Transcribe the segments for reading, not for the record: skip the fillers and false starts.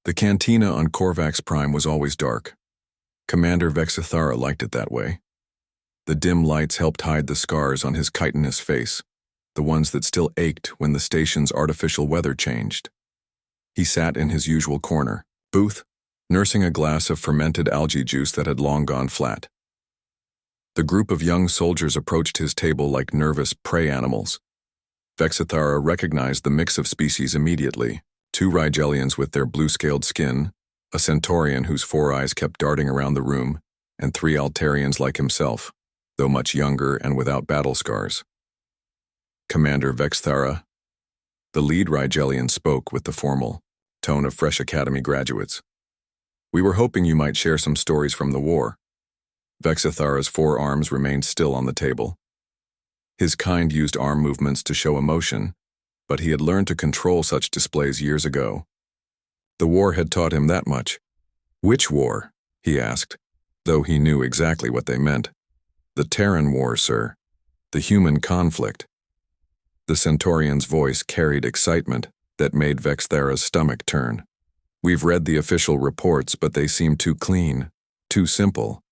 The cantina on Korvax Prime was always dark. Commander Vexithara liked it that way. The dim lights helped hide the scars on his chitinous face, the ones that still ached when the station's artificial weather changed. He sat in his usual corner, booth, nursing a glass of fermented algae juice that had long gone flat. The group of young soldiers approached his table like nervous prey animals. Vexithara recognized the mix of species immediately: 2 Rigelians with their blue-scaled skin, a Centaurian whose 4 eyes kept darting around the room, and 3 Altarians like himself, though much younger and without battle scars. Commander Vexithara. The lead Rigelian spoke with the formal tone of fresh Academy graduates. We were hoping you might share some stories from the war. Vexithara's 4 arms remained still on the table. His kind used arm movements to show emotion, but he had learned to control such displays years ago. The war had taught him that much. Which war? He asked, though he knew exactly what they meant. The Terran War, sir. The human conflict. The Centaurian's voice carried excitement that made Vexithara's stomach turn. We've read the official reports, but they seem too clean, too simple.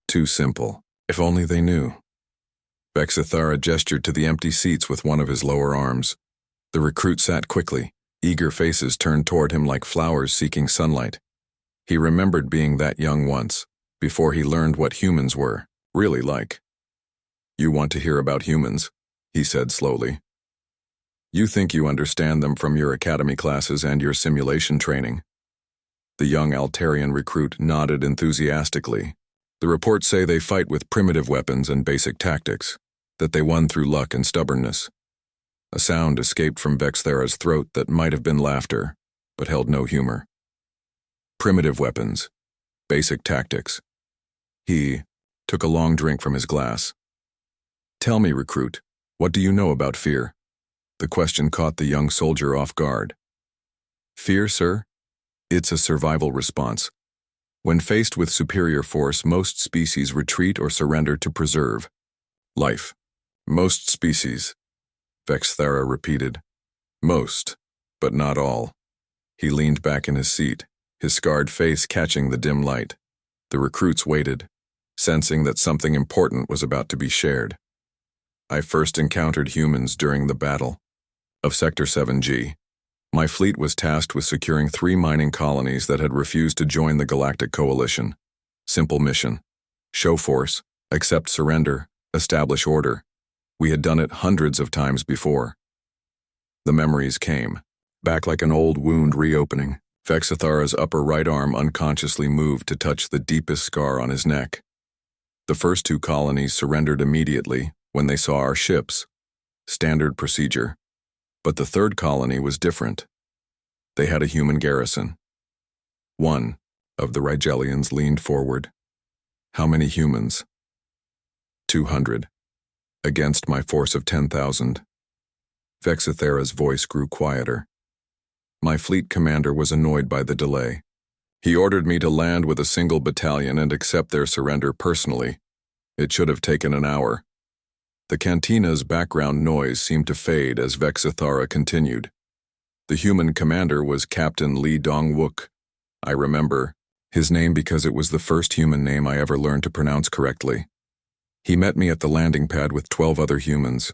Too simple. If only they knew. Vexithara gestured to the empty seats with one of his lower arms. The recruit sat quickly, eager faces turned toward him like flowers seeking sunlight. He remembered being that young once, before he learned what humans were really like. You want to hear about humans, he said slowly. You think you understand them from your academy classes and your simulation training. The young Altarian recruit nodded enthusiastically. The reports say they fight with primitive weapons and basic tactics, that they won through luck and stubbornness. A sound escaped from Vexithara's throat that might have been laughter, but held no humor. Primitive weapons, basic tactics. He took a long drink from his glass. Tell me, recruit, what do you know about fear? The question caught the young soldier off guard. Fear, sir? It's a survival response. When faced with superior force, most species retreat or surrender to preserve life. Most species, Vexithara repeated. Most, but not all. He leaned back in his seat, his scarred face catching the dim light. The recruits waited, sensing that something important was about to be shared. I first encountered humans during the battle of Sector 7G. My fleet was tasked with securing 3 mining colonies that had refused to join the Galactic Coalition. Simple mission. Show force, accept surrender, establish order. We had done it hundreds of times before. The memories came, back like an old wound reopening. Vexithara's upper right arm unconsciously moved to touch the deepest scar on his neck. The first 2 colonies surrendered immediately when they saw our ships. Standard procedure. But the 3rd colony was different. They had a human garrison. One of the Rigelians leaned forward. How many humans? 200. Against my force of 10,000. Vexithara's voice grew quieter. My fleet commander was annoyed by the delay. He ordered me to land with a single battalion and accept their surrender personally. It should have taken an hour. The cantina's background noise seemed to fade as Vexithara continued. The human commander was Captain Lee Dong-wook. I remember his name because it was the first human name I ever learned to pronounce correctly. He met me at the landing pad with 12 other humans.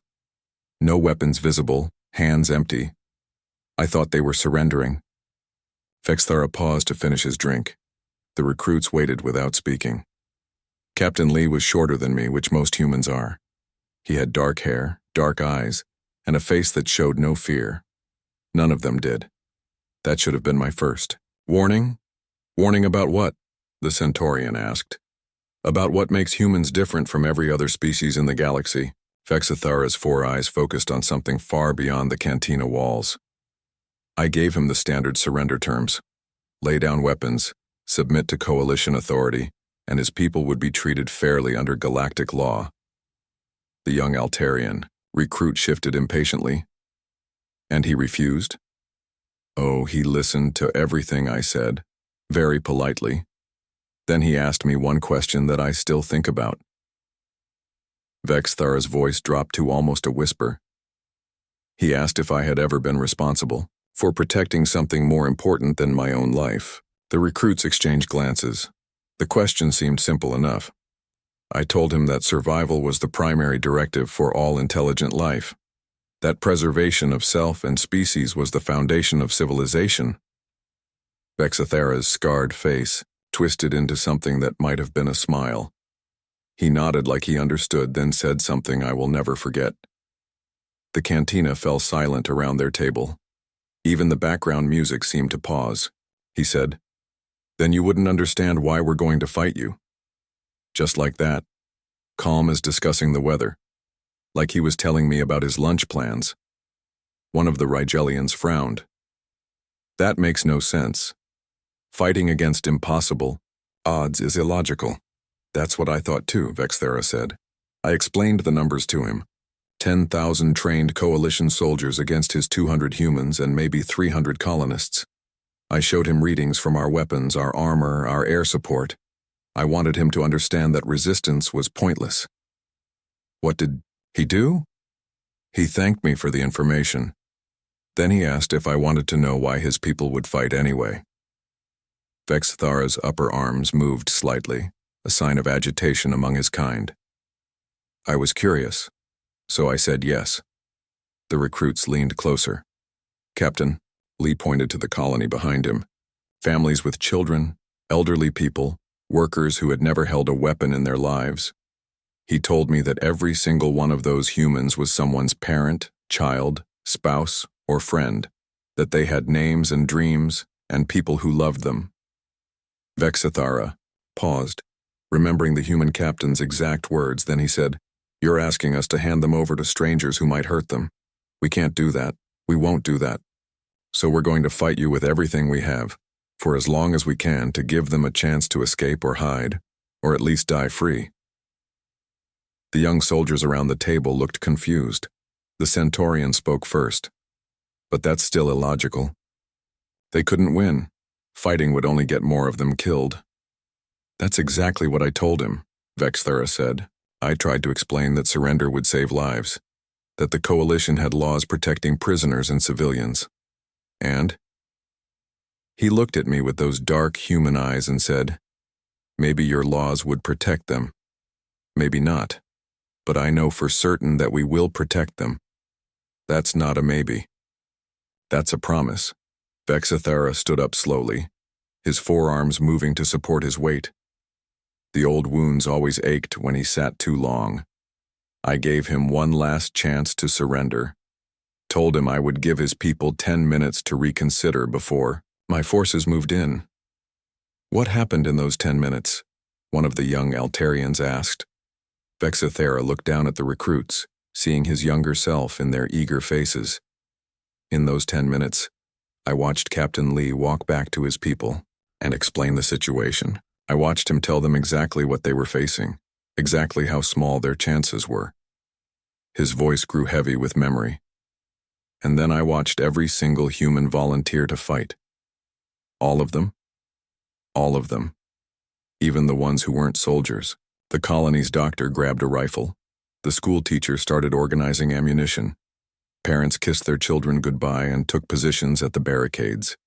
No weapons visible, hands empty. I thought they were surrendering. Vexithara paused to finish his drink. The recruits waited without speaking. Captain Lee was shorter than me, which most humans are. He had dark hair, dark eyes, and a face that showed no fear. None of them did. That should have been my first. Warning? Warning about what? The Centaurian asked. About what makes humans different from every other species in the galaxy. Vexithara's 4 eyes focused on something far beyond the cantina walls. I gave him the standard surrender terms. Lay down weapons, submit to coalition authority, and his people would be treated fairly under galactic law. The young Altarian recruit shifted impatiently. And he refused? Oh, he listened to everything I said, very politely. Then he asked me one question that I still think about. Vexithara's voice dropped to almost a whisper. He asked if I had ever been responsible, For protecting something more important than my own life. The recruits exchanged glances. The question seemed simple enough. I told him that survival was the primary directive for all intelligent life, that preservation of self and species was the foundation of civilization. Vexithera's scarred face twisted into something that might have been a smile. He nodded like he understood, then said something I will never forget. The cantina fell silent around their table. Even the background music seemed to pause. He said, "Then you wouldn't understand why we're going to fight you." Just like that, calm as discussing the weather, like he was telling me about his lunch plans. One of the Rigelians frowned. "That makes no sense. Fighting against impossible odds is illogical." "That's what I thought too," Vexthera said. I explained the numbers to him. 10,000 trained coalition soldiers against his 200 humans and maybe 300 colonists. I showed him readings from our weapons, our armor, our air support. I wanted him to understand that resistance was pointless. What did he do? He thanked me for the information. Then he asked if I wanted to know why his people would fight anyway. Vexthara's upper arms moved slightly, a sign of agitation among his kind. I was curious, so I said yes. The recruits leaned closer. "Captain," Lee pointed to the colony behind him. Families with children, elderly people, workers who had never held a weapon in their lives. He told me that every single one of those humans was someone's parent, child, spouse, or friend, that they had names and dreams, and people who loved them. Vexithara paused, remembering the human captain's exact words. Then he said, "You're asking us to hand them over to strangers who might hurt them. We can't do that. We won't do that. So we're going to fight you with everything we have, for as long as we can, to give them a chance to escape or hide, or at least die free." The young soldiers around the table looked confused. The Centaurian spoke first. "But that's still illogical. They couldn't win. Fighting would only get more of them killed." "That's exactly what I told him," Vexthera said. I tried to explain that surrender would save lives, that the coalition had laws protecting prisoners and civilians. And he looked at me with those dark human eyes and said, "Maybe your laws would protect them. Maybe not. But I know for certain that we will protect them. That's not a maybe. That's a promise." Vexithera stood up slowly, his forearms moving to support his weight. The old wounds always ached when he sat too long. I gave him one last chance to surrender. Told him I would give his people 10 minutes to reconsider before my forces moved in. "What happened in those 10 minutes?" one of the young Altarians asked. Vexithera looked down at the recruits, seeing his younger self in their eager faces. "In those 10 minutes, I watched Captain Lee walk back to his people and explain the situation. I watched him tell them exactly what they were facing, exactly how small their chances were." His voice grew heavy with memory. "And then I watched every single human volunteer to fight. All of them. All of them. Even the ones who weren't soldiers." The colony's doctor grabbed a rifle. The school teacher started organizing ammunition. Parents kissed their children goodbye and took positions at the barricades.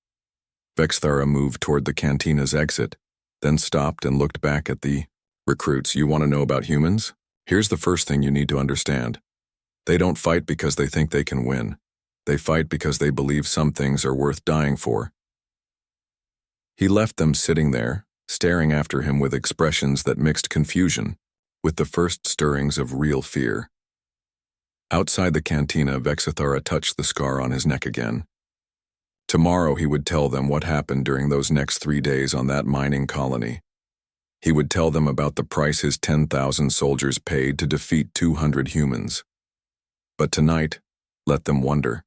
Vexthara moved toward the cantina's exit, then stopped and looked back at the recruits. "You want to know about humans? Here's the first thing you need to understand. They don't fight because they think they can win. They fight because they believe some things are worth dying for." He left them sitting there, staring after him with expressions that mixed confusion with the first stirrings of real fear. Outside the cantina, Vexithara touched the scar on his neck again. Tomorrow he would tell them what happened during those next 3 days on that mining colony. He would tell them about the price his 10,000 soldiers paid to defeat 200 humans. But tonight, let them wonder.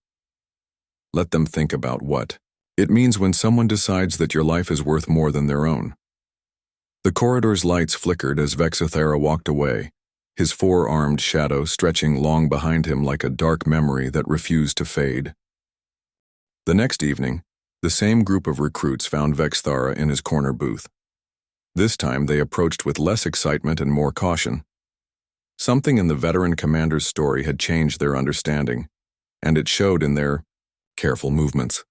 Let them think about what it means when someone decides that your life is worth more than their own. The corridor's lights flickered as Vexithera walked away, his four-armed shadow stretching long behind him like a dark memory that refused to fade. The next evening, the same group of recruits found Vexthara in his corner booth. This time they approached with less excitement and more caution. Something in the veteran commander's story had changed their understanding, and it showed in their careful movements.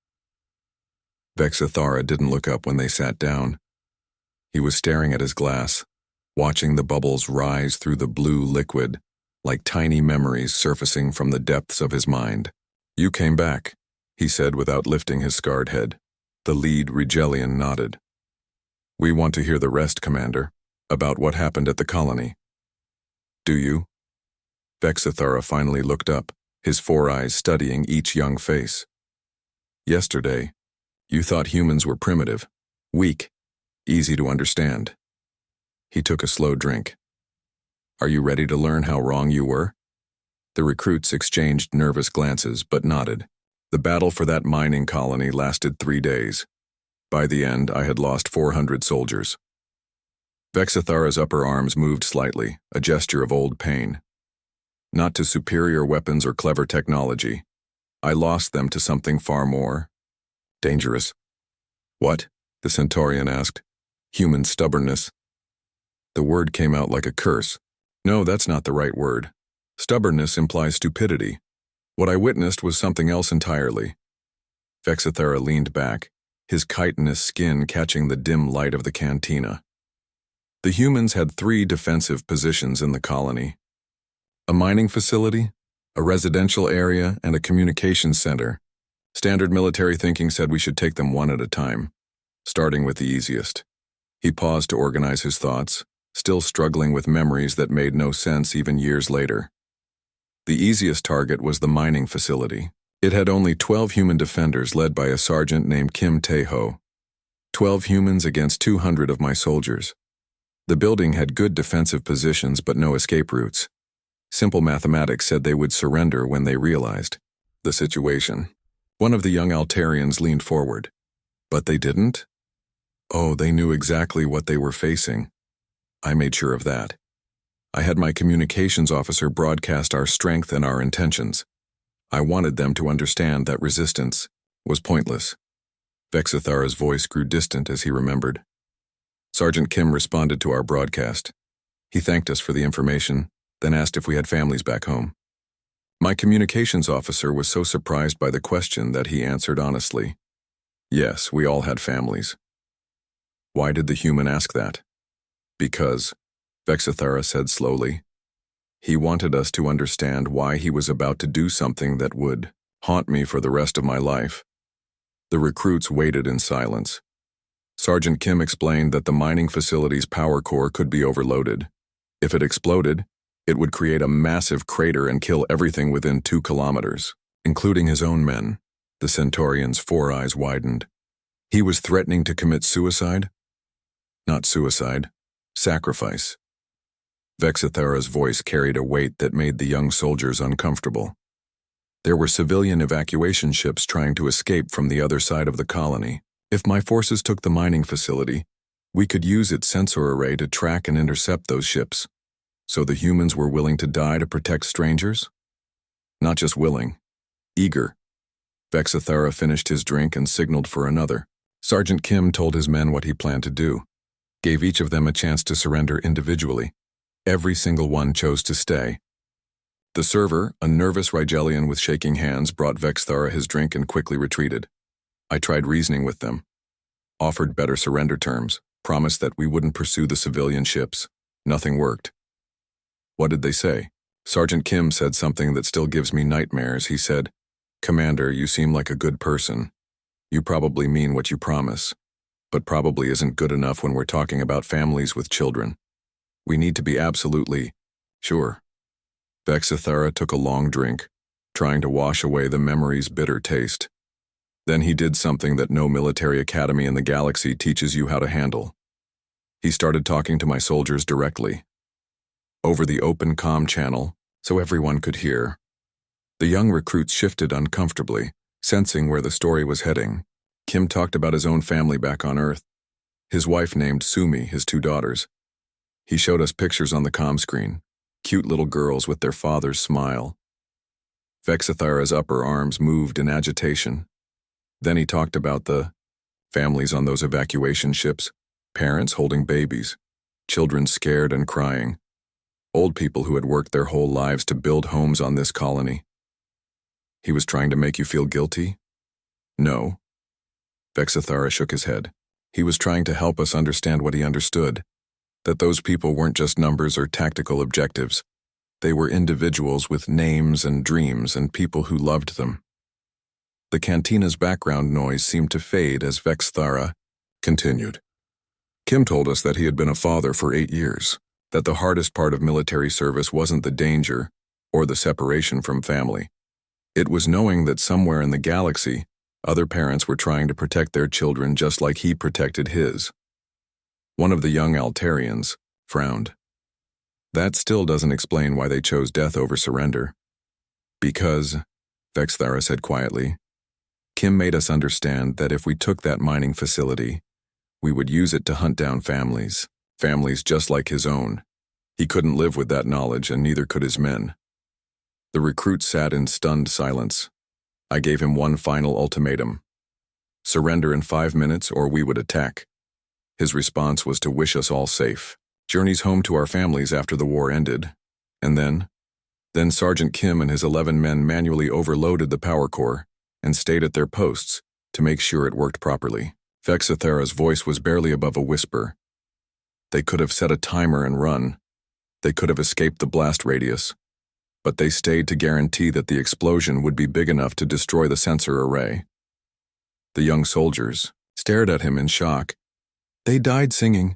Vexathara didn't look up when they sat down. He was staring at his glass, watching the bubbles rise through the blue liquid, like tiny memories surfacing from the depths of his mind. "You came back," he said without lifting his scarred head. The lead Regelian nodded. "We want to hear the rest, Commander, about what happened at the colony." "Do you?" Vexathara finally looked up, his four eyes studying each young face. "Yesterday, you thought humans were primitive, weak, easy to understand." He took a slow drink. "Are you ready to learn how wrong you were?" The recruits exchanged nervous glances but nodded. The battle for that mining colony lasted 3 days. By the end, I had lost 400 soldiers. Vexathara's upper arms moved slightly, a gesture of old pain. "Not to superior weapons or clever technology. I lost them to something far more dangerous." "What?" the Centaurian asked. "Human stubbornness." The word came out like a curse. "No, that's not the right word. Stubbornness implies stupidity. What I witnessed was something else entirely." Vexathara leaned back, his chitinous skin catching the dim light of the cantina. The humans had 3 defensive positions in the colony: a mining facility, a residential area, and a communications center. Standard military thinking said we should take them one at a time, starting with the easiest. He paused to organize his thoughts, still struggling with memories that made no sense even years later. The easiest target was the mining facility. It had only 12 human defenders led by a sergeant named Kim Tae-ho. 12 humans against 200 of my soldiers. The building had good defensive positions but no escape routes. Simple mathematics said they would surrender when they realized the situation. One of the young Altarians leaned forward. But they didn't? Oh, they knew exactly what they were facing. I made sure of that. I had my communications officer broadcast our strength and our intentions. I wanted them to understand that resistance was pointless. Vexathara's voice grew distant as he remembered. Sergeant Kim responded to our broadcast. He thanked us for the information, then asked if we had families back home. My communications officer was so surprised by the question that he answered honestly. Yes, we all had families. Why did the human ask that? Because, Vexathara said slowly, he wanted us to understand why he was about to do something that would haunt me for the rest of my life. The recruits waited in silence. Sergeant Kim explained that the mining facility's power core could be overloaded. If it exploded, it would create a massive crater and kill everything within 2 kilometers, including his own men. The Centaurian's 4 eyes widened. He was threatening to commit suicide? Not suicide, sacrifice. Vexathara's voice carried a weight that made the young soldiers uncomfortable. There were civilian evacuation ships trying to escape from the other side of the colony. If my forces took the mining facility, we could use its sensor array to track and intercept those ships. So the humans were willing to die to protect strangers? Not just willing, eager. Vexathara finished his drink and signaled for another. Sergeant Kim told his men what he planned to do, gave each of them a chance to surrender individually. Every single one chose to stay. The server, a nervous Rigelian with shaking hands, brought Vexathara his drink and quickly retreated. I tried reasoning with them, offered better surrender terms, promised that we wouldn't pursue the civilian ships. Nothing worked. What did they say? Sergeant Kim said something that still gives me nightmares. He said, "Commander, you seem like a good person. You probably mean what you promise, but probably isn't good enough when we're talking about families with children. We need to be absolutely sure." Vexathara took a long drink, trying to wash away the memory's bitter taste. Then he did something that no military academy in the galaxy teaches you how to handle. He started talking to my soldiers directly, over the open comm channel, so everyone could hear. The young recruits shifted uncomfortably, sensing where the story was heading. Kim talked about his own family back on Earth, his wife named Sumi, his 2 daughters. He showed us pictures on the comm screen, cute little girls with their father's smile. Vexathara's upper arms moved in agitation. Then he talked about the families on those evacuation ships, parents holding babies, children scared and crying, old people who had worked their whole lives to build homes on this colony. He was trying to make you feel guilty? No. Vexithara shook his head. He was trying to help us understand what he understood, that those people weren't just numbers or tactical objectives. They were individuals with names and dreams and people who loved them. The cantina's background noise seemed to fade as Vexithara continued. Kim told us that he had been a father for 8 years, that the hardest part of military service wasn't the danger or the separation from family. It was knowing that somewhere in the galaxy, other parents were trying to protect their children just like he protected his. One of the young Altarians frowned. That still doesn't explain why they chose death over surrender. Because, Vexithara said quietly, Kim made us understand that if we took that mining facility, we would use it to hunt down families just like his own. He couldn't live with that knowledge, and neither could his men. The recruit sat in stunned silence. I gave him one final ultimatum. Surrender in 5 minutes or we would attack. His response was to wish us all safe. Journeys home to our families after the war ended. And then Sergeant Kim and his 11 men manually overloaded the power core and stayed at their posts to make sure it worked properly. Vexithara's voice was barely above a whisper. They could have set a timer and run. They could have escaped the blast radius. But they stayed to guarantee that the explosion would be big enough to destroy the sensor array. The young soldiers stared at him in shock. They died singing,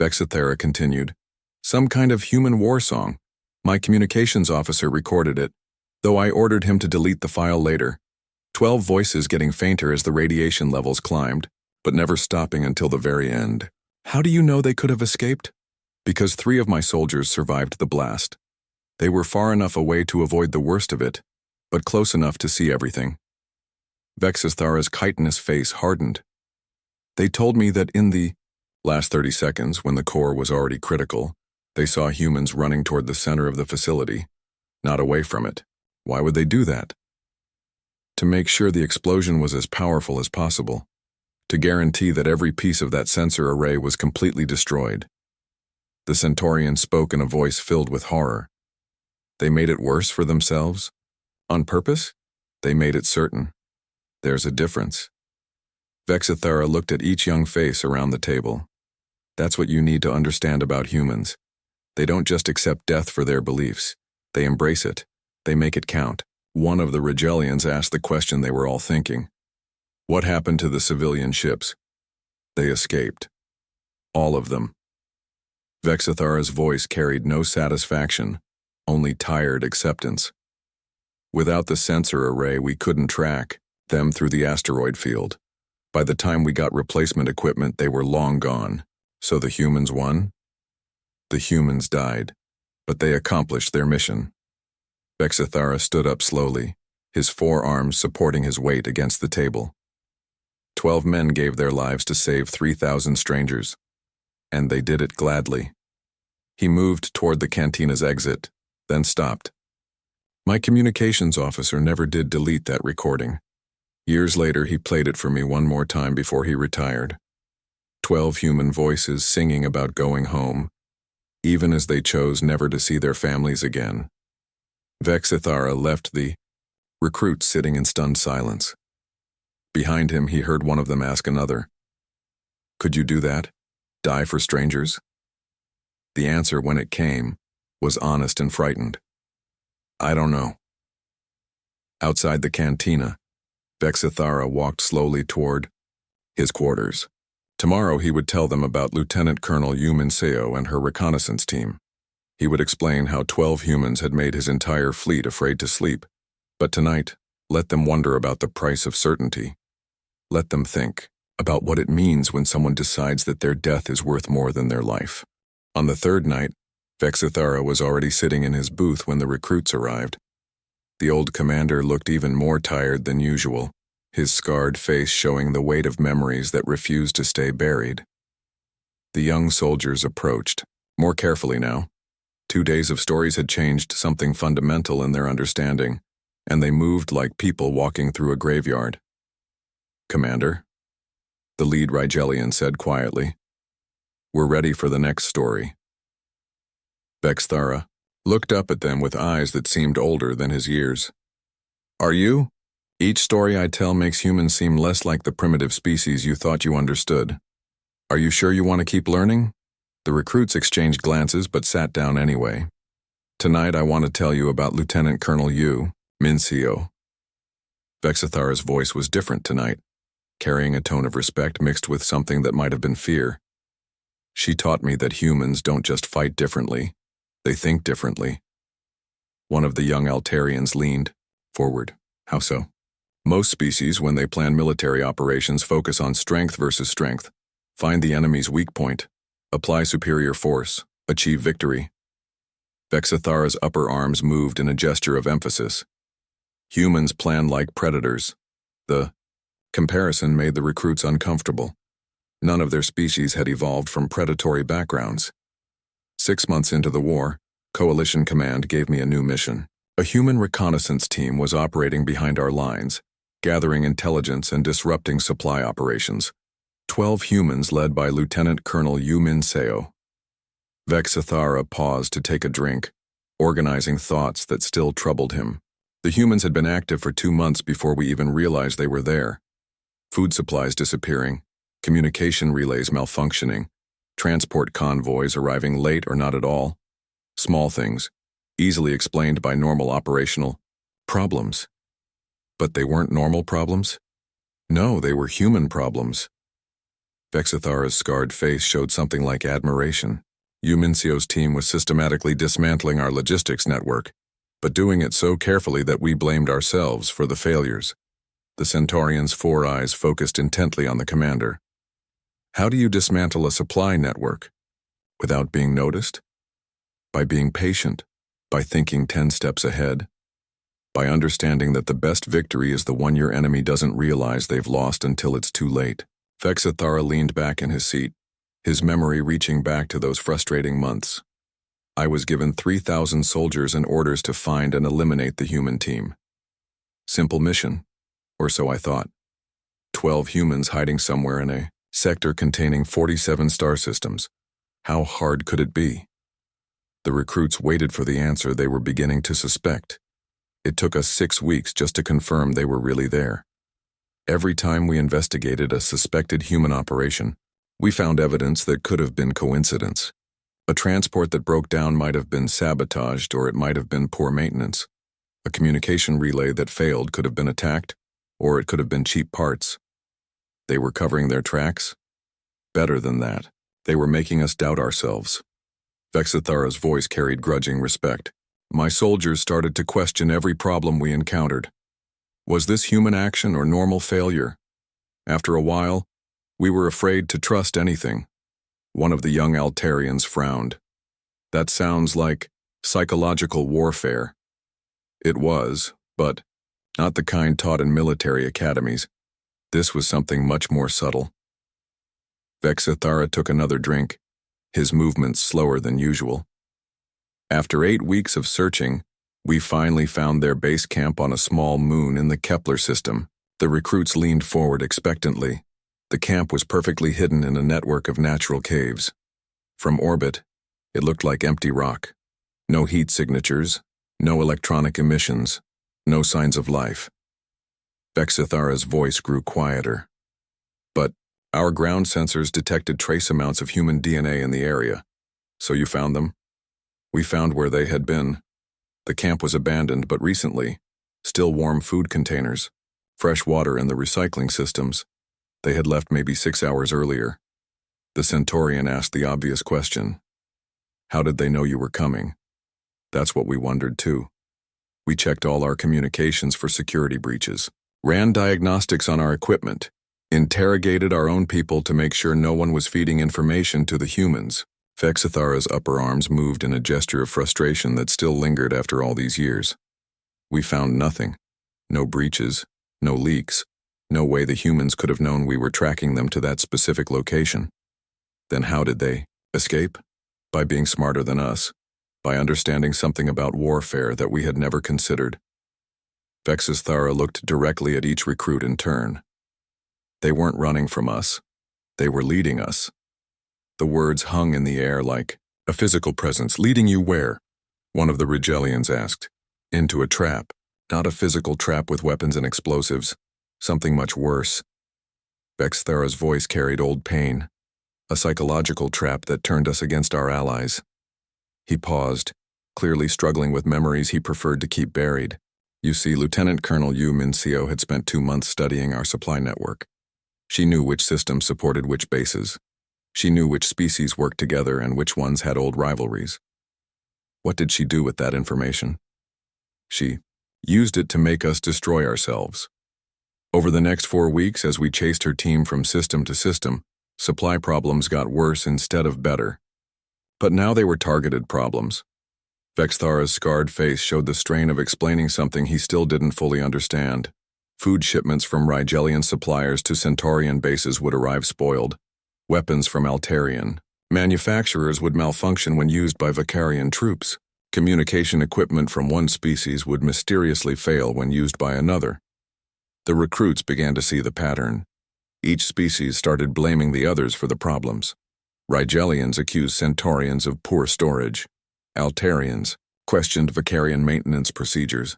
Vexithara continued. Some kind of human war song. My communications officer recorded it, though I ordered him to delete the file later. 12 voices getting fainter as the radiation levels climbed, but never stopping until the very end. How do you know they could have escaped? Because 3 of my soldiers survived the blast. They were far enough away to avoid the worst of it, but close enough to see everything. Vexithara's chitinous face hardened. They told me that in the last 30 seconds, when the core was already critical, they saw humans running toward the center of the facility, not away from it. Why would they do that? To make sure the explosion was as powerful as possible. To guarantee that every piece of that sensor array was completely destroyed. The Centaurian spoke in a voice filled with horror. They made it worse for themselves? On purpose? They made it certain. There's a difference. Vexithara looked at each young face around the table. That's what you need to understand about humans. They don't just accept death for their beliefs. They embrace it. They make it count. One of the Regellians asked the question they were all thinking. What happened to the civilian ships? They escaped. All of them. Vexithara's voice carried no satisfaction, only tired acceptance. Without the sensor array, we couldn't track them through the asteroid field. By the time we got replacement equipment, they were long gone. So the humans won? The humans died, but they accomplished their mission. Vexithara stood up slowly, his forearms supporting his weight against the table. 12 men gave their lives to save 3,000 strangers, and they did it gladly. He moved toward the cantina's exit, then stopped. My communications officer never did delete that recording. Years later, he played it for me one more time before he retired. 12 human voices singing about going home, even as they chose never to see their families again. Vexithara left the recruit sitting in stunned silence. Behind him, he heard one of them ask another, "Could you do that? Die for strangers?" The answer, when it came, was honest and frightened. "I don't know." Outside the cantina, Vexithara walked slowly toward his quarters. Tomorrow he would tell them about Lieutenant Colonel Yumin Seo and her reconnaissance team. He would explain how 12 humans had made his entire fleet afraid to sleep. But tonight, let them wonder about the price of certainty. Let them think about what it means when someone decides that their death is worth more than their life. On the third night, Vexithara was already sitting in his booth when the recruits arrived. The old commander looked even more tired than usual, his scarred face showing the weight of memories that refused to stay buried. The young soldiers approached, more carefully now. 2 days of stories had changed something fundamental in their understanding, and they moved like people walking through a graveyard. "Commander," the lead Rigellian said quietly, "we're ready for the next story." Vexithara looked up at them with eyes that seemed older than his years. "Are you?" Each story I tell makes humans seem less like the primitive species you thought you understood. Are you sure you want to keep learning? The recruits exchanged glances but sat down anyway. Tonight I want to tell you about Lieutenant Colonel Yu, Mincio. Vexithara's voice was different tonight, carrying a tone of respect mixed with something that might have been fear. She taught me that humans don't just fight differently, they think differently. One of the young Altarians leaned forward. How so? Most species, when they plan military operations, focus on strength versus strength. Find the enemy's weak point, apply superior force, achieve victory. Vexithara's upper arms moved in a gesture of emphasis. Humans plan like predators. The comparison made the recruits uncomfortable. None of their species had evolved from predatory backgrounds. 6 months into the war, Coalition Command gave me a new mission. A human reconnaissance team was operating behind our lines, gathering intelligence and disrupting supply operations. 12 humans led by Lieutenant Colonel Yu Minseo. Vexithara paused to take a drink, organizing thoughts that still troubled him. The humans had been active for 2 months before we even realized they were there. Food supplies disappearing, communication relays malfunctioning, transport convoys arriving late or not at all. Small things, easily explained by normal operational problems. But they weren't normal problems? No, they were human problems. Vexithara's scarred face showed something like admiration. Yu Minceo's team was systematically dismantling our logistics network, but doing it so carefully that we blamed ourselves for the failures. The Centaurian's 4 eyes focused intently on the commander. How do you dismantle a supply network? Without being noticed? By being patient, by thinking 10 steps ahead, by understanding that the best victory is the one your enemy doesn't realize they've lost until it's too late. Vexithara leaned back in his seat, his memory reaching back to those frustrating months. I was given 3,000 soldiers and orders to find and eliminate the human team. Simple mission, or so I thought. 12 humans hiding somewhere in a sector containing 47 star systems. How hard could it be? The recruits waited for the answer they were beginning to suspect. It took us 6 weeks just to confirm they were really there. Every time we investigated a suspected human operation, we found evidence that could have been coincidence. A transport that broke down might have been sabotaged, or it might have been poor maintenance. A communication relay that failed could have been attacked, or it could have been cheap parts. They were covering their tracks? Better than that, they were making us doubt ourselves. Vexithara's voice carried grudging respect. My soldiers started to question every problem we encountered. Was this human action or normal failure? After a while, we were afraid to trust anything. One of the young Altarians frowned. That sounds like psychological warfare. It was, but not the kind taught in military academies. This was something much more subtle. Vexithara took another drink, his movements slower than usual. After 8 weeks of searching, we finally found their base camp on a small moon in the Kepler system. The recruits leaned forward expectantly. The camp was perfectly hidden in a network of natural caves. From orbit, it looked like empty rock. No heat signatures, no electronic emissions, no signs of life. Vexithara's voice grew quieter. But our ground sensors detected trace amounts of human DNA in the area. So you found them? We found where they had been. The camp was abandoned, but recently, still warm food containers, fresh water in the recycling systems. They had left maybe 6 hours earlier. The Centaurian asked the obvious question. How did they know you were coming? That's what we wondered too. We checked all our communications for security breaches, ran diagnostics on our equipment, interrogated our own people to make sure no one was feeding information to the humans. Vexithara's upper arms moved in a gesture of frustration that still lingered after all these years. We found nothing. No breaches, no leaks, no way the humans could have known we were tracking them to that specific location. Then how did they escape? By being smarter than us, by understanding something about warfare that we had never considered. Vexithara looked directly at each recruit in turn. They weren't running from us. They were leading us. The words hung in the air like, a physical presence leading you where? One of the Rigelians asked. Into a trap. Not a physical trap with weapons and explosives. Something much worse. Vexthara's voice carried old pain. A psychological trap that turned us against our allies. He paused, clearly struggling with memories he preferred to keep buried. You see, Lieutenant Colonel Yu Min-seo had spent 2 months studying our supply network. She knew which systems supported which bases. She knew which species worked together and which ones had old rivalries. What did she do with that information? She used it to make us destroy ourselves. Over the next 4 weeks, as we chased her team from system to system, supply problems got worse instead of better. But now they were targeted problems. Vexthara's scarred face showed the strain of explaining something he still didn't fully understand. Food shipments from Rigelian suppliers to Centaurian bases would arrive spoiled. Weapons from Altarian manufacturers would malfunction when used by Vicarian troops. Communication equipment from one species would mysteriously fail when used by another. The recruits began to see the pattern. Each species started blaming the others for the problems. Rigelians accused Centaurians of poor storage. Altarians questioned Vicarian maintenance procedures.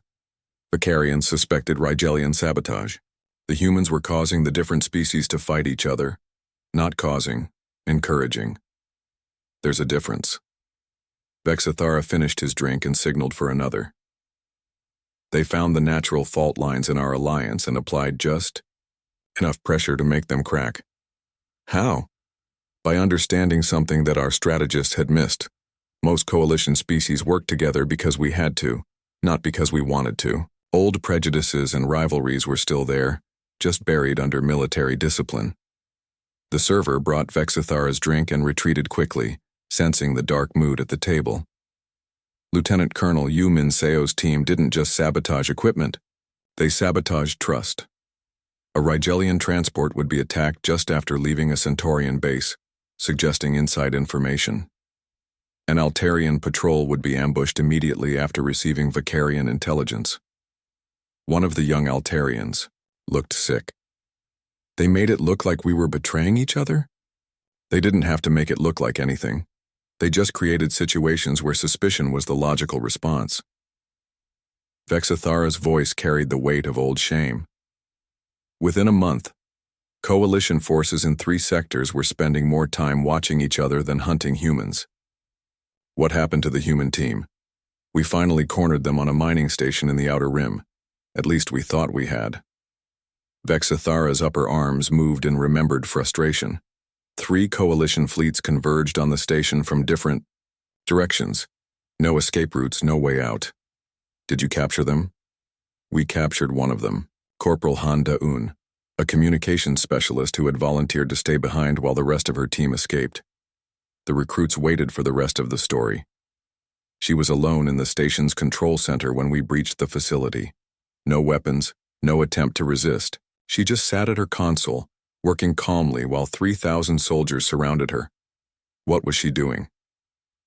Vicarians suspected Rigelian sabotage. The humans were causing the different species to fight each other. Not causing, encouraging. There's a difference. Vexthara finished his drink and signaled for another. They found the natural fault lines in our alliance and applied just enough pressure to make them crack. How? By understanding something that our strategists had missed. Most coalition species worked together because we had to, not because we wanted to. Old prejudices and rivalries were still there, just buried under military discipline. The server brought Vexthara's drink and retreated quickly, sensing the dark mood at the table. Lieutenant Colonel Yu Min-seo's team didn't just sabotage equipment, they sabotaged trust. A Rigelian transport would be attacked just after leaving a Centaurian base, suggesting inside information. An Altarian patrol would be ambushed immediately after receiving Vicarian intelligence. One of the young Altarians looked sick. They made it look like we were betraying each other? They didn't have to make it look like anything. They just created situations where suspicion was the logical response. Vexthara's voice carried the weight of old shame. Within a month, coalition forces in 3 sectors were spending more time watching each other than hunting humans. What happened to the human team? We finally cornered them on a mining station in the Outer Rim. At least we thought we had. Vexthara's upper arms moved in remembered frustration. 3 coalition fleets converged on the station from different directions. No escape routes, no way out. Did you capture them? We captured one of them, Corporal Han Da-un, a communications specialist who had volunteered to stay behind while the rest of her team escaped. The recruits waited for the rest of the story. She was alone in the station's control center when we breached the facility. No weapons, no attempt to resist. She just sat at her console, working calmly while 3,000 soldiers surrounded her. What was she doing?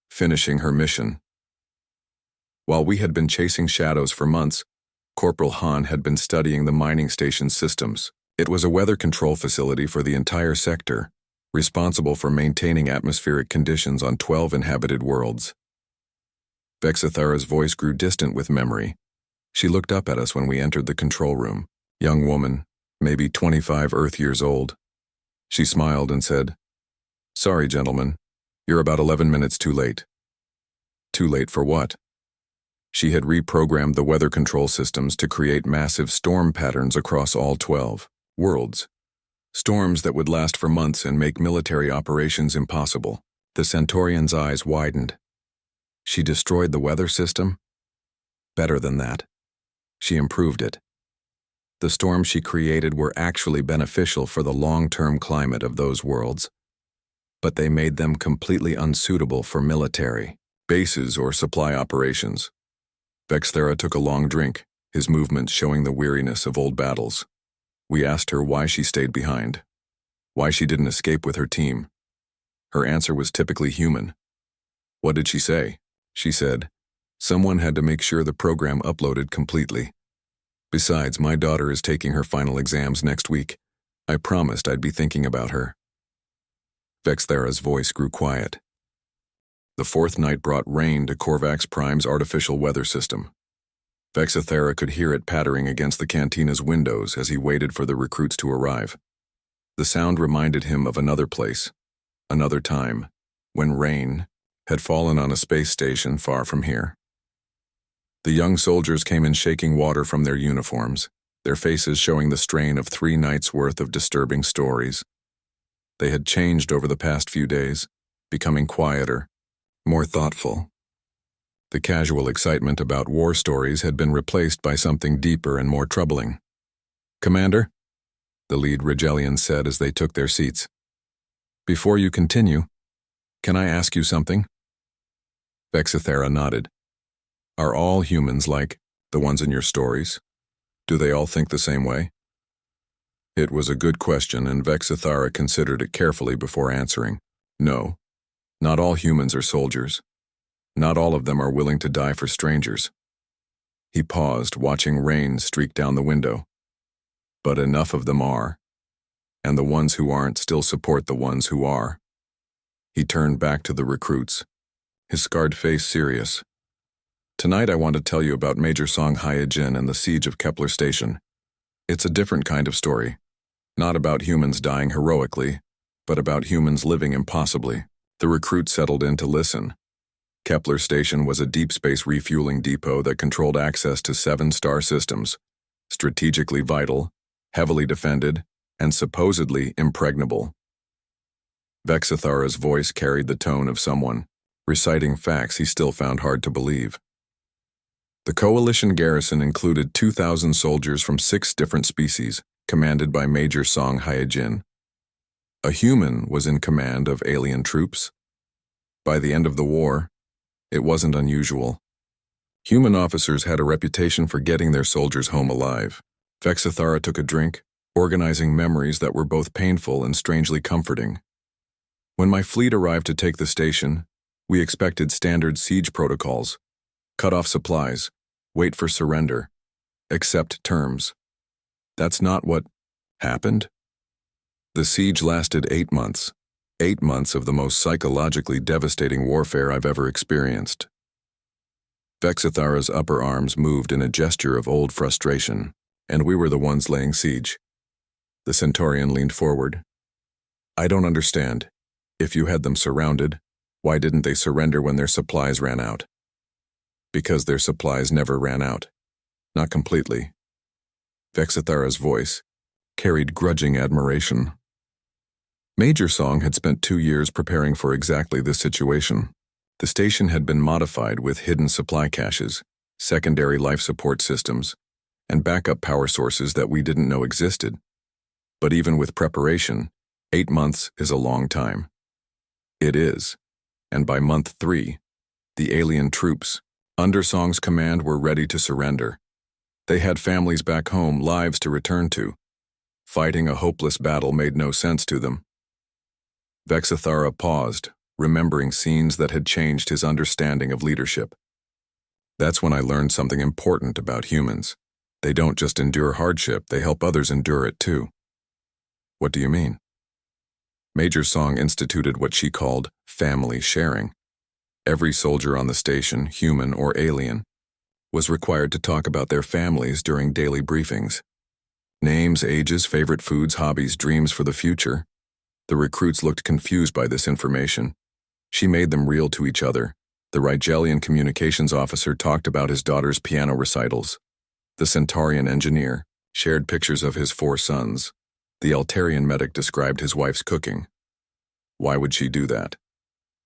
Finishing her mission. While we had been chasing shadows for months, Corporal Han had been studying the mining station's systems. It was a weather control facility for the entire sector, responsible for maintaining atmospheric conditions on 12 inhabited worlds. Vexthara's voice grew distant with memory. She looked up at us when we entered the control room. Young woman, maybe 25 Earth years old. She smiled and said, "Sorry, gentlemen, you're about 11 minutes too late." Too late for what? She had reprogrammed the weather control systems to create massive storm patterns across all 12 worlds. Storms that would last for months and make military operations impossible. The Centaurian's eyes widened. She destroyed the weather system? Better than that. She improved it. The storms she created were actually beneficial for the long-term climate of those worlds, but they made them completely unsuitable for military bases or supply operations. Vexthara took a long drink, his movements showing the weariness of old battles. We asked her why she stayed behind, why she didn't escape with her team. Her answer was typically human. What did she say? She said, "Someone had to make sure the program uploaded completely. Besides, my daughter is taking her final exams next week. I promised I'd be thinking about her." Vexthara's voice grew quiet. The 4th night brought rain to Korvax Prime's artificial weather system. Vexathera could hear it pattering against the cantina's windows as he waited for the recruits to arrive. The sound reminded him of another place, another time, when rain had fallen on a space station far from here. The young soldiers came in shaking water from their uniforms, their faces showing the strain of 3 nights' worth of disturbing stories. They had changed over the past few days, becoming quieter, more thoughtful. The casual excitement about war stories had been replaced by something deeper and more troubling. "Commander," the lead Rigelian said as they took their seats. "Before you continue, can I ask you something?" Vexathera nodded. "Are all humans like the ones in your stories? Do they all think the same way?" It was a good question, and Vexathera considered it carefully before answering. No, not all humans are soldiers. Not all of them are willing to die for strangers. He paused, watching rain streak down the window. But enough of them are, and the ones who aren't still support the ones who are. He turned back to the recruits, his scarred face serious. "Tonight I want to tell you about Major Song Hyojin and the siege of Kepler Station. It's a different kind of story. Not about humans dying heroically, but about humans living impossibly." The recruits settled in to listen. Kepler Station was a deep space refueling depot that controlled access to 7 star systems, strategically vital, heavily defended, and supposedly impregnable. Vexathara's voice carried the tone of someone reciting facts he still found hard to believe. The coalition garrison included 2,000 soldiers from 6 different species, commanded by Major Song Hyojin. A human was in command of alien troops. By the end of the war, it wasn't unusual. Human officers had a reputation for getting their soldiers home alive. Vexathara took a drink, organizing memories that were both painful and strangely comforting. "When my fleet arrived to take the station, we expected standard siege protocols. Cut off supplies, wait for surrender, accept terms. That's not what happened. The siege lasted 8 months. 8 months of the most psychologically devastating warfare I've ever experienced." Vexathara's upper arms moved in a gesture of old frustration, and we were the ones laying siege. The Centaurian leaned forward. "I don't understand. If you had them surrounded, why didn't they surrender when their supplies ran out?" "Because their supplies never ran out. Not completely." Vexathara's voice carried grudging admiration. Major Song had spent 2 years preparing for exactly this situation. The station had been modified with hidden supply caches, secondary life support systems, and backup power sources that we didn't know existed. But even with preparation, 8 months is a long time. It is, and by month 3, the alien troops, under Song's command, were ready to surrender. They had families back home, lives to return to. Fighting a hopeless battle made no sense to them. Vexathara paused, remembering scenes that had changed his understanding of leadership. That's when I learned something important about humans. They don't just endure hardship, they help others endure it too. "What do you mean?" Major Song instituted what she called family sharing. Every soldier on the station, human or alien, was required to talk about their families during daily briefings. Names, ages, favorite foods, hobbies, dreams for the future. The recruits looked confused by this information. She made them real to each other. The Rigelian communications officer talked about his daughter's piano recitals. The Centaurian engineer shared pictures of his 4 sons. The Altarian medic described his wife's cooking. Why would she do that?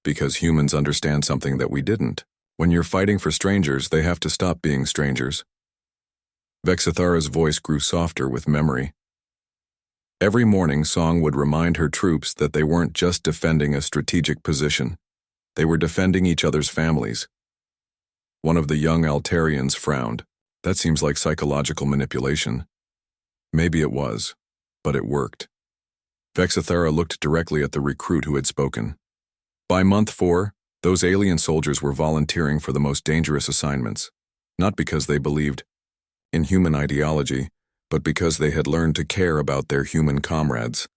Because humans understand something that we didn't. When you're fighting for strangers, they have to stop being strangers. Vexathara's voice grew softer with memory. Every morning, Song would remind her troops that they weren't just defending a strategic position. They were defending each other's families. One of the young Altarians frowned. That seems like psychological manipulation. Maybe it was, but it worked. Vexathara looked directly at the recruit who had spoken. By month 4, those alien soldiers were volunteering for the most dangerous assignments, not because they believed in human ideology, but because they had learned to care about their human comrades.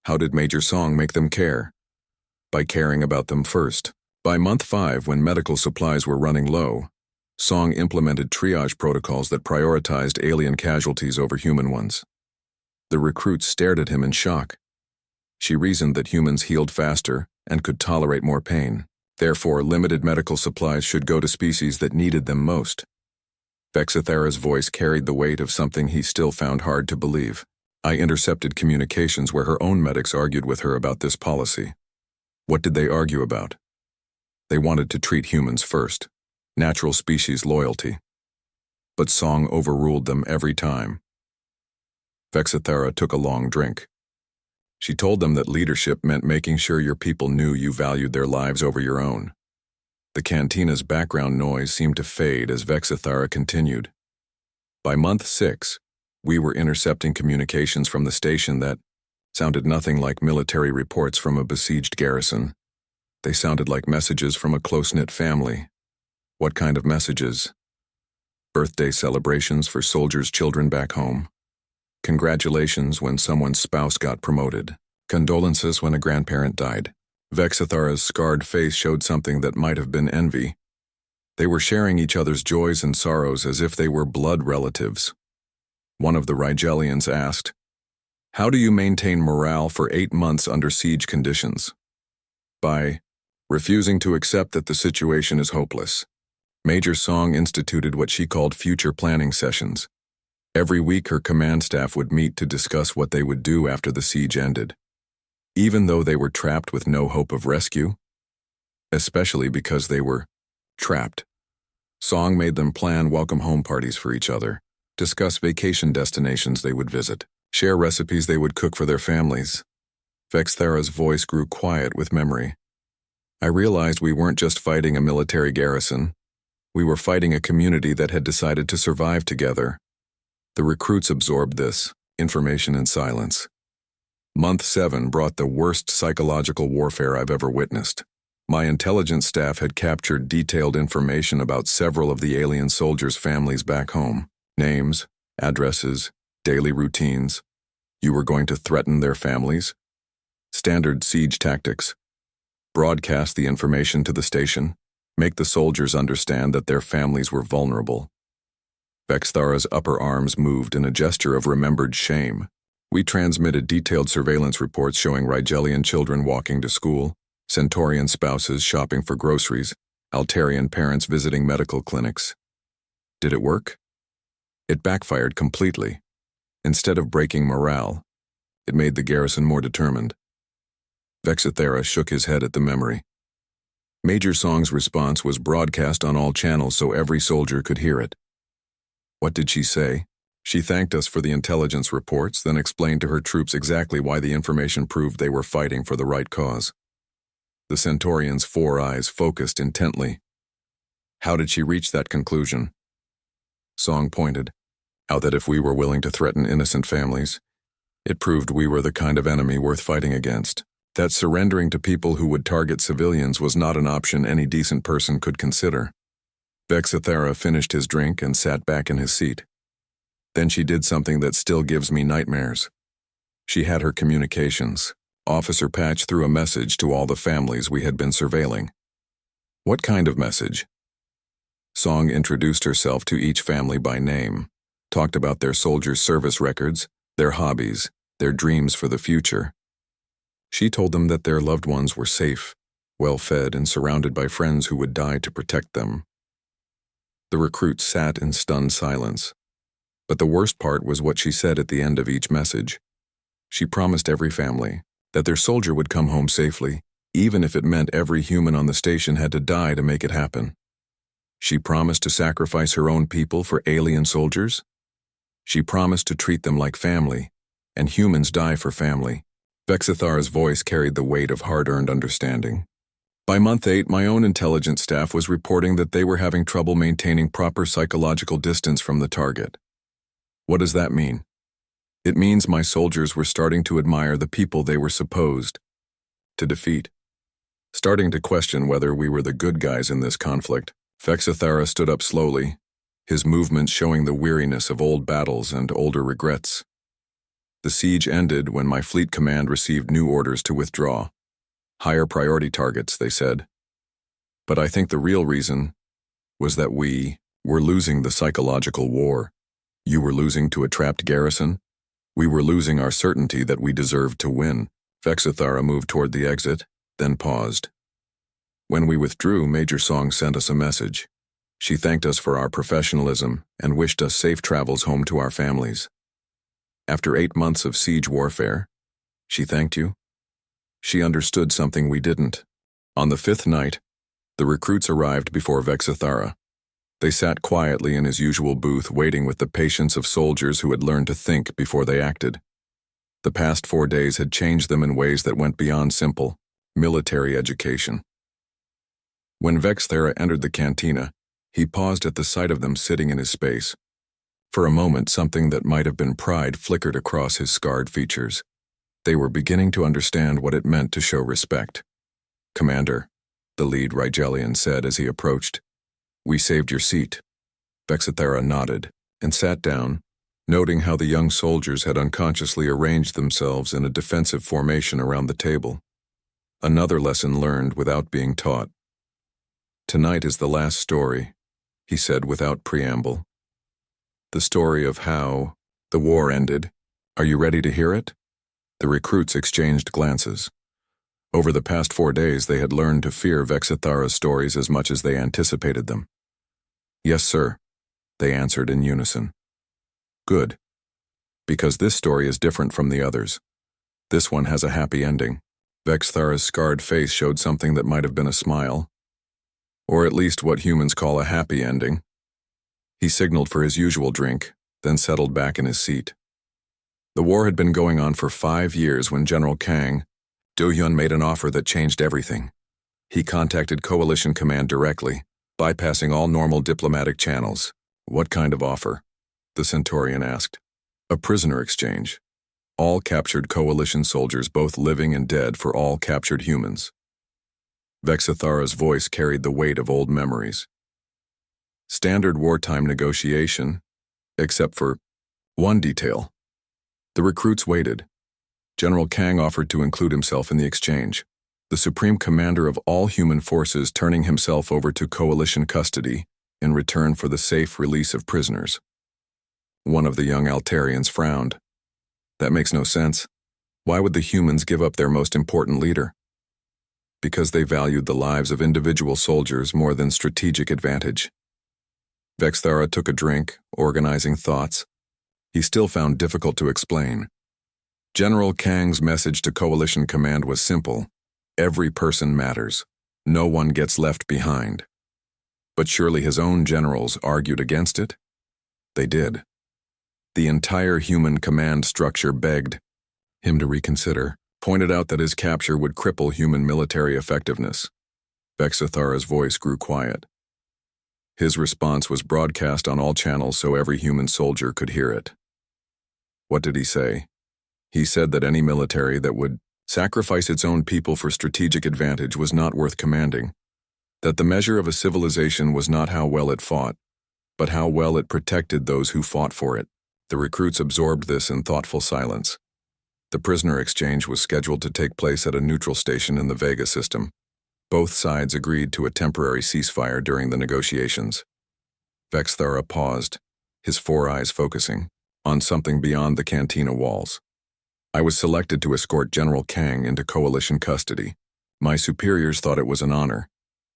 How did Major Song make them care? By caring about them first. By month 5, when medical supplies were running low, Song implemented triage protocols that prioritized alien casualties over human ones. The recruits stared at him in shock. She reasoned that humans healed faster and could tolerate more pain. Therefore, limited medical supplies should go to species that needed them most. Vexithara's voice carried the weight of something he still found hard to believe. I intercepted communications where her own medics argued with her about this policy. What did they argue about? They wanted to treat humans first, natural species loyalty. But Song overruled them every time. Vexithara took a long drink. She told them that leadership meant making sure your people knew you valued their lives over your own. The cantina's background noise seemed to fade as Vexithara continued. By month 6, we were intercepting communications from the station that sounded nothing like military reports from a besieged garrison. They sounded like messages from a close-knit family. What kind of messages? Birthday celebrations for soldiers' children back home. Congratulations when someone's spouse got promoted. Condolences when a grandparent died. Vexithara's scarred face showed something that might have been envy. They were sharing each other's joys and sorrows as if they were blood relatives. One of the Rigelians asked, "How do you maintain morale for 8 months under siege conditions?" By refusing to accept that the situation is hopeless. Major Song instituted what she called future planning sessions. Every week her command staff would meet to discuss what they would do after the siege ended. Even though they were trapped with no hope of rescue, especially because they were trapped, Song made them plan welcome home parties for each other, discuss vacation destinations they would visit, share recipes they would cook for their families. Vexithara's voice grew quiet with memory. I realized we weren't just fighting a military garrison. We were fighting a community that had decided to survive together. The recruits absorbed this information in silence. Month 7 brought the worst psychological warfare I've ever witnessed. My intelligence staff had captured detailed information about several of the alien soldiers' families back home. Names, addresses, daily routines. You were going to threaten their families? Standard siege tactics. Broadcast the information to the station. Make the soldiers understand that their families were vulnerable. Vexithara's upper arms moved in a gesture of remembered shame. We transmitted detailed surveillance reports showing Rigelian children walking to school, Centaurian spouses shopping for groceries, Altarian parents visiting medical clinics. Did it work? It backfired completely. Instead of breaking morale, it made the garrison more determined. Vexithara shook his head at the memory. Major Song's response was broadcast on all channels so every soldier could hear it. What did she say? She thanked us for the intelligence reports, then explained to her troops exactly why the information proved they were fighting for the right cause. The Centaurian's 4 eyes focused intently. How did she reach that conclusion? Song pointed out that if we were willing to threaten innocent families, it proved we were the kind of enemy worth fighting against. That surrendering to people who would target civilians was not an option any decent person could consider. Vexithara finished his drink and sat back in his seat. Then she did something that still gives me nightmares. She had her communications. Officer patched through a message to all the families we had been surveilling. What kind of message? Song introduced herself to each family by name, talked about their soldiers' service records, their hobbies, their dreams for the future. She told them that their loved ones were safe, well-fed, and surrounded by friends who would die to protect them. The recruits sat in stunned silence. But the worst part was what she said at the end of each message. She promised every family that their soldier would come home safely, even if it meant every human on the station had to die to make it happen. She promised to sacrifice her own people for alien soldiers. She promised to treat them like family, and humans die for family. Vexithara's voice carried the weight of hard-earned understanding. By month 8, my own intelligence staff was reporting that they were having trouble maintaining proper psychological distance from the target. What does that mean? It means my soldiers were starting to admire the people they were supposed to defeat, starting to question whether we were the good guys in this conflict. Vexithara stood up slowly, his movements showing the weariness of old battles and older regrets. The siege ended when my fleet command received new orders to withdraw. Higher priority targets, they said. But I think the real reason was that we We're losing the psychological war. You were losing to a trapped garrison. We were losing our certainty that we deserved to win. Vexithara moved toward the exit, then paused. When we withdrew, Major Song sent us a message. She thanked us for our professionalism and wished us safe travels home to our families. After 8 months of siege warfare, she thanked you? She understood something we didn't. On the 5th night, the recruits arrived before Vexithara. They sat quietly in his usual booth, waiting with the patience of soldiers who had learned to think before they acted. The past 4 days had changed them in ways that went beyond simple military education. When Vexithara entered the cantina, he paused at the sight of them sitting in his space. For a moment, something that might have been pride flickered across his scarred features. They were beginning to understand what it meant to show respect. "Commander," the lead Rigelian said as he approached, "we saved your seat." Vexithara nodded and sat down, noting how the young soldiers had unconsciously arranged themselves in a defensive formation around the table. Another lesson learned without being taught. "Tonight is the last story," he said without preamble. "The story of how the war ended. Are you ready to hear it?" The recruits exchanged glances. Over the past 4 days, they had learned to fear Vexithara's stories as much as they anticipated them. "Yes, sir," they answered in unison. "Good. Because this story is different from the others. This one has a happy ending." Vexithara's scarred face showed something that might have been a smile, or at least what humans call a happy ending. He signaled for his usual drink, then settled back in his seat. The war had been going on for 5 years when General Kang Do-hyun made an offer that changed everything. He contacted Coalition Command directly, bypassing all normal diplomatic channels. "What kind of offer?" the Centaurian asked. "A prisoner exchange. All captured Coalition soldiers, both living and dead, for all captured humans." Vexithara's voice carried the weight of old memories. "Standard wartime negotiation, except for one detail." The recruits waited. General Kang offered to include himself in the exchange, the supreme commander of all human forces turning himself over to Coalition custody in return for the safe release of prisoners. One of the young Altarians frowned. "That makes no sense. Why would the humans give up their most important leader?" "Because they valued the lives of individual soldiers more than strategic advantage." Vexithara took a drink, organizing thoughts. He still found difficult to explain. General Kang's message to Coalition Command was simple. Every person matters. No one gets left behind. But surely his own generals argued against it? They did. The entire human command structure begged him to reconsider, pointed out that his capture would cripple human military effectiveness. Vexithara's voice grew quiet. His response was broadcast on all channels so every human soldier could hear it. What did he say? He said that any military that would sacrifice its own people for strategic advantage was not worth commanding, that the measure of a civilization was not how well it fought, but how well it protected those who fought for it. The recruits absorbed this in thoughtful silence. The prisoner exchange was scheduled to take place at a neutral station in the Vega system. Both sides agreed to a temporary ceasefire during the negotiations. Vexithara paused, his 4 eyes focusing on something beyond the cantina walls. "I was selected to escort General Kang into Coalition custody. My superiors thought it was an honor,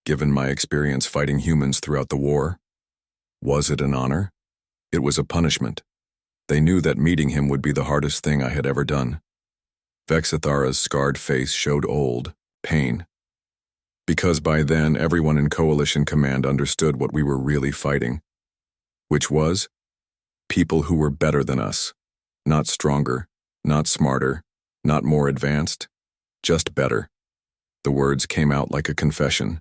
given my experience fighting humans throughout the war." Was it an honor? It was a punishment. They knew that meeting him would be the hardest thing I had ever done. Vexithara's scarred face showed old pain. Because by then everyone in Coalition Command understood what we were really fighting, which was people who were better than us, not stronger, not smarter, not more advanced, just better. The words came out like a confession.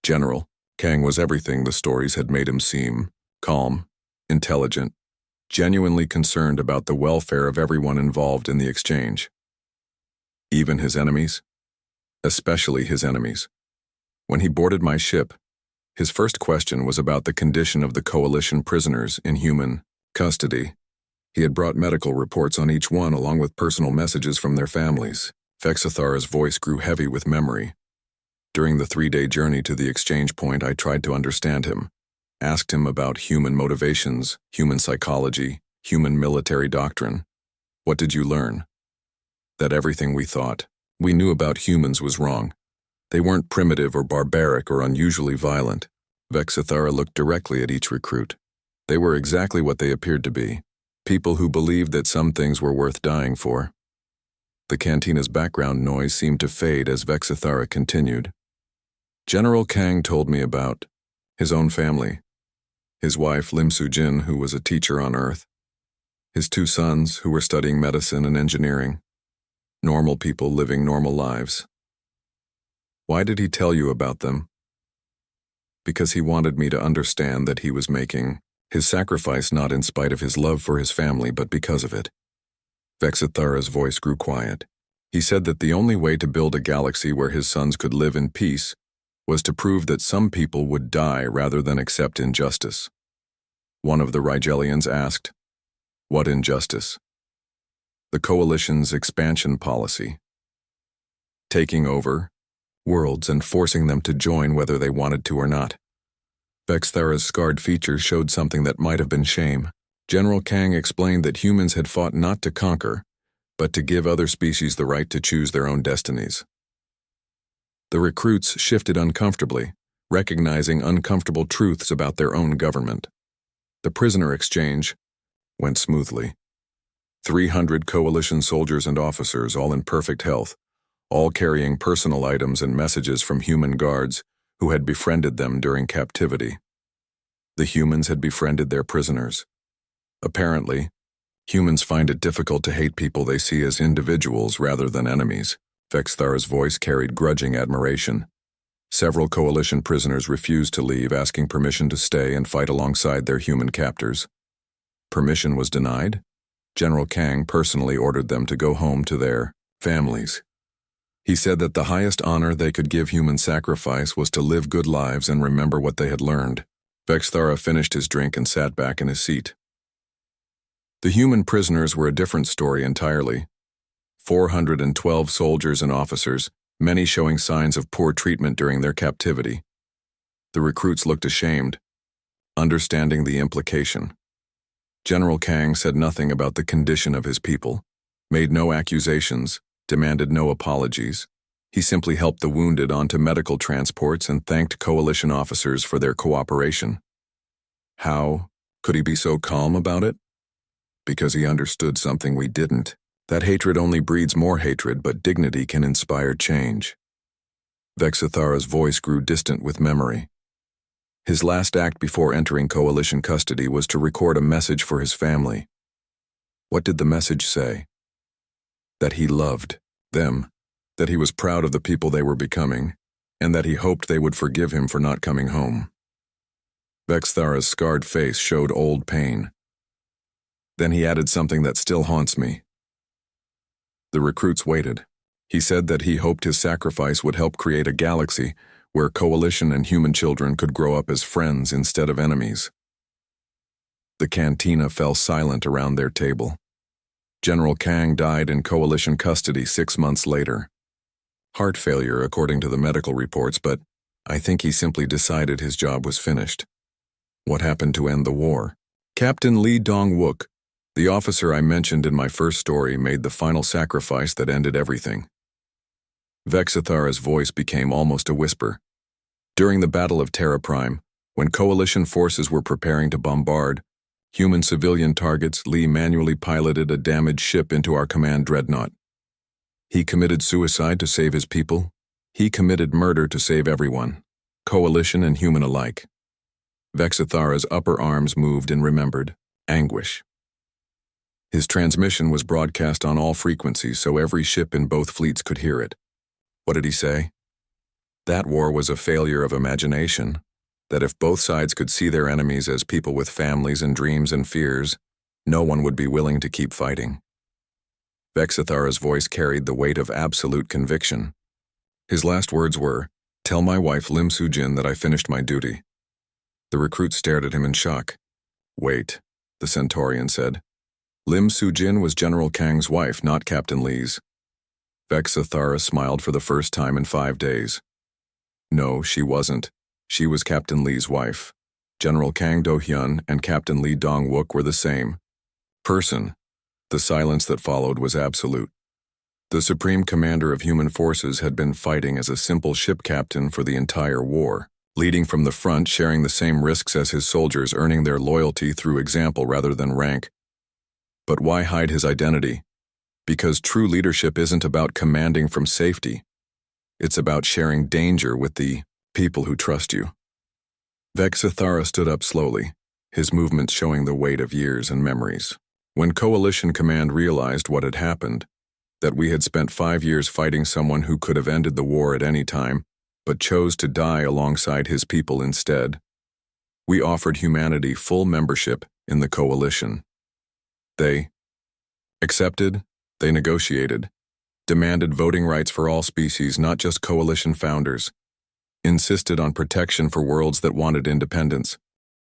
General Kang was everything the stories had made him seem: calm, intelligent, genuinely concerned about the welfare of everyone involved in the exchange. Even his enemies? Especially his enemies. When he boarded my ship, his first question was about the condition of the Coalition prisoners in human custody. He had brought medical reports on each one along with personal messages from their families. Vexithara's voice grew heavy with memory. During the 3-day journey to the exchange point, I tried to understand him. asked him about human motivations, human psychology, human military doctrine. What did you learn? That everything we knew about humans was wrong. They weren't primitive or barbaric or unusually violent. Vexithara looked directly at each recruit. They were exactly what they appeared to be, people who believed that some things were worth dying for. The cantina's background noise seemed to fade as Vexithara continued. General Kang told me about his own family, his wife Lim Soo-jin, who was a teacher on Earth, his 2 sons who were studying medicine and engineering, normal people living normal lives. Why did he tell you about them? Because he wanted me to understand that he was making his sacrifice not in spite of his love for his family, but because of it. Vexithara's voice grew quiet. He said that the only way to build a galaxy where his sons could live in peace was to prove that some people would die rather than accept injustice. One of the Rigelians asked, "What injustice?" The Coalition's expansion policy. Taking over worlds and forcing them to join whether they wanted to or not. Vexithara's scarred features showed something that might have been shame. General Kang explained that humans had fought not to conquer, but to give other species the right to choose their own destinies. The recruits shifted uncomfortably, recognizing uncomfortable truths about their own government. The prisoner exchange went smoothly. 300 Coalition soldiers and officers, all in perfect health, all carrying personal items and messages from human guards who had befriended them during captivity. The humans had befriended their prisoners. Apparently, humans find it difficult to hate people they see as individuals rather than enemies. Vexithara's voice carried grudging admiration. Several Coalition prisoners refused to leave, asking permission to stay and fight alongside their human captors. Permission was denied. General Kang personally ordered them to go home to their families. He said that the highest honor they could give human sacrifice was to live good lives and remember what they had learned. Vexithara finished his drink and sat back in his seat. The human prisoners were a different story entirely. 412 soldiers and officers, many showing signs of poor treatment during their captivity. The recruits looked ashamed, understanding the implication. General Kang said nothing about the condition of his people, made no accusations, demanded no apologies. He simply helped the wounded onto medical transports and thanked Coalition officers for their cooperation. How could he be so calm about it? Because he understood something we didn't. That hatred only breeds more hatred, but dignity can inspire change. Vexithara's voice grew distant with memory. His last act before entering Coalition custody was to record a message for his family. What did the message say? That he loved them, that he was proud of the people they were becoming, and that he hoped they would forgive him for not coming home. Vexithara's scarred face showed old pain. Then he added something that still haunts me. The recruits waited. He said that he hoped his sacrifice would help create a galaxy where Coalition and human children could grow up as friends instead of enemies. The cantina fell silent around their table. General Kang died in Coalition custody 6 months later. Heart failure, according to the medical reports, but I think he simply decided his job was finished. What happened to end the war? Captain Lee Dong-wook, the officer I mentioned in my first story, made the final sacrifice that ended everything. Vexithara's voice became almost a whisper. During the Battle of Terra Prime, when Coalition forces were preparing to bombard human civilian targets, Lee manually piloted a damaged ship into our command dreadnought. He committed suicide to save his people. He committed murder to save everyone, Coalition and human alike. Vexithara's upper arms moved in remembered anguish. His transmission was broadcast on all frequencies so every ship in both fleets could hear it. What did he say? That war was a failure of imagination, that if both sides could see their enemies as people with families and dreams and fears, no one would be willing to keep fighting. Vexithara's voice carried the weight of absolute conviction. His last words were, "Tell my wife Lim Soo-jin that I finished my duty." The recruit stared at him in shock. "Wait," the Centaurian said. Lim Soo-jin was General Kang's wife, not Captain Lee's. Vexithara smiled for the first time in 5 days. No, she wasn't. She was Captain Lee's wife. General Kang Do-hyun and Captain Lee Dong-wook were the same person. The silence that followed was absolute. The supreme commander of human forces had been fighting as a simple ship captain for the entire war, leading from the front, sharing the same risks as his soldiers, earning their loyalty through example rather than rank. But why hide his identity? Because true leadership isn't about commanding from safety. It's about sharing danger with the people who trust you. Vexithara stood up slowly, his movements showing the weight of years and memories. When Coalition Command realized what had happened, that we had spent 5 years fighting someone who could have ended the war at any time, but chose to die alongside his people instead, we offered humanity full membership in the Coalition. They accepted, they negotiated, demanded voting rights for all species, not just Coalition founders, insisted on protection for worlds that wanted independence,